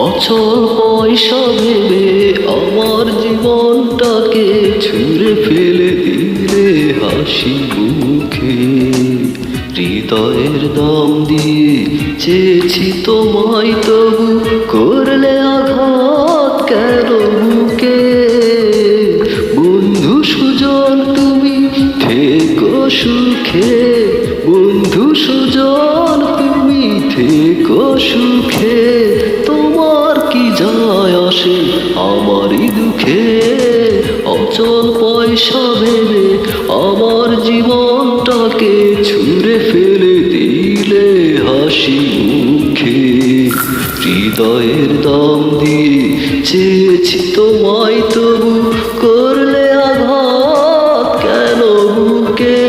অচল পয়সা ভেবে আমার জীবনটাকে ছুঁড়ে ফেলে দিলে হাসি মুখে। হৃদয়ের দাম দিয়ে চেয়েছি তোমায়, তবু করলে আঘাত কেন বুকে। বন্ধু সুজন তুমি থেকো সুখে, বন্ধু সুজন তুমি থেকো সুখে। তোমার কি যায় আসে আমারই দুঃখে। অচল পয়সা ভেবে আমার জীবনটাকে ছুঁড়ে ফেলে দিলে হাসি মুখে। হৃদয়ের দাম দিয়ে চেয়েছি তোমায়, তবু করলে আঘাত কেন বুকে।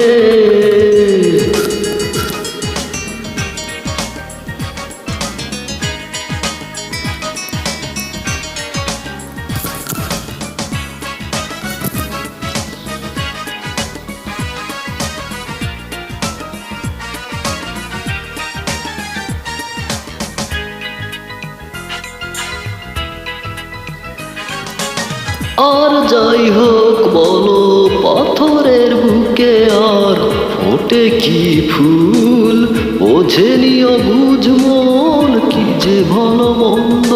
আর যাই হোক বলো পাথরের বুকে আর ফোটে কি ফুল। বোঝেনি অবুঝ মন কি যে ভালো মন্দ,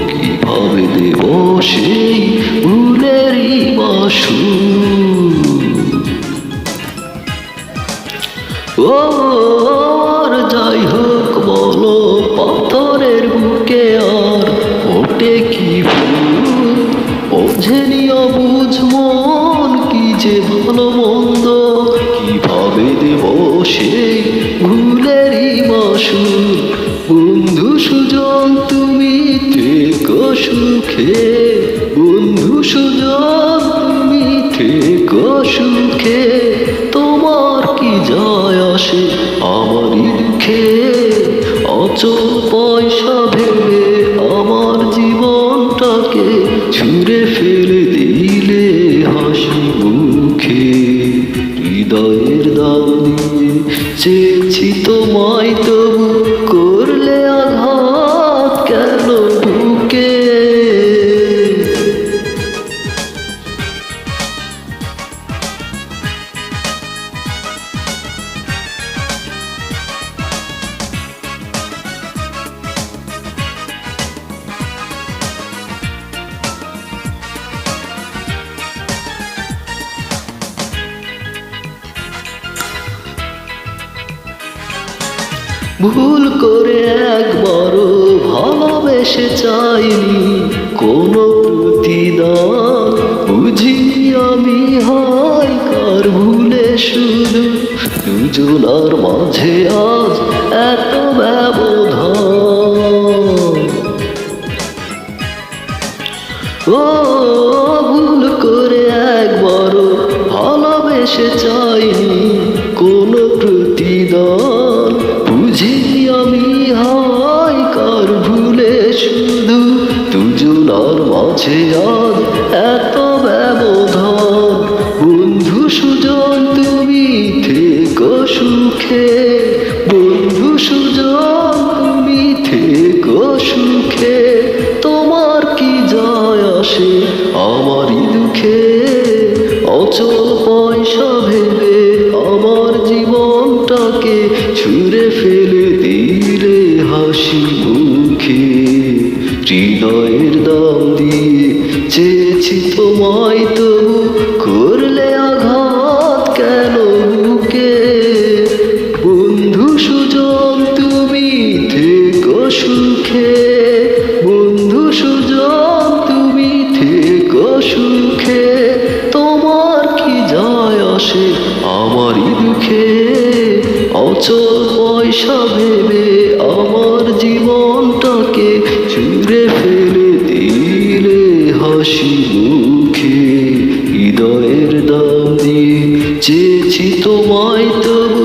কিভাবে দেব সেই ভুলেরই মাসুল। আর যাই হোক বলো পাথরের বুকে আর ফোটে কি ফুল। বোঝেনি অবুঝ মন কি যে ভালো মন্দ, কিভাবে দেব সেই ভুলেরই মাসুল। বন্ধু সুজন তুমি থেকো সুখে, বন্ধু সুজন তুমি থেকো সুখে। তোমার কি যায় আসে আমারই দুঃখে। অচল পয়সা ভেবে আমার জীবনটাকে ছুঁড়ে ফেলে দিলে হাসি মুখে। হৃদয়ের দাম দিয়ে চেয়েছি তোমায়, তবু করলে আঘাত কেন বুকে। ভুল করে একবারও ভালোবেসে চাইনি কোনো প্রতিদান। বুঝিনি আমি হয় কার ভুলে শুধু দুজনার মাঝে আজ এত ব্যবধান। ও ভুল করে একবারও ভালোবেসে চাইনি কোনো প্রতিদান। বুঝিনি আমি হয় কার ভুলে শুধু দুজনার মাঝে আজ এত ব্যবধান। বন্ধু সুজন তুমি থেকো সুখে, বন্ধু সুজন তুমি থেকো সুখে। তোমার কি যায় আসে আমারই দুঃখে। অচল পয়সা ভেবে আমার জীবনটাকে ছুঁড়ে ফেলে দিলে হাসি মুখে। হৃদয়ের দাম দিয়ে চেয়েছি তোমায়, তবু করলে আঘাত কেন বুকে। বন্ধু সুজন তুমি থেকো সুখে, বন্ধু সুজন তুমি থেকো সুখে। তোমার কি যায় আসে আমারই দুঃখে। অচল পয়সা ভেবে আমার জীবনটাকে ছুঁড়ে ফেলে দিলে হাসি মুখে। হৃদয়ের দাম দিয়ে চেয়েছি তোমায়, তবু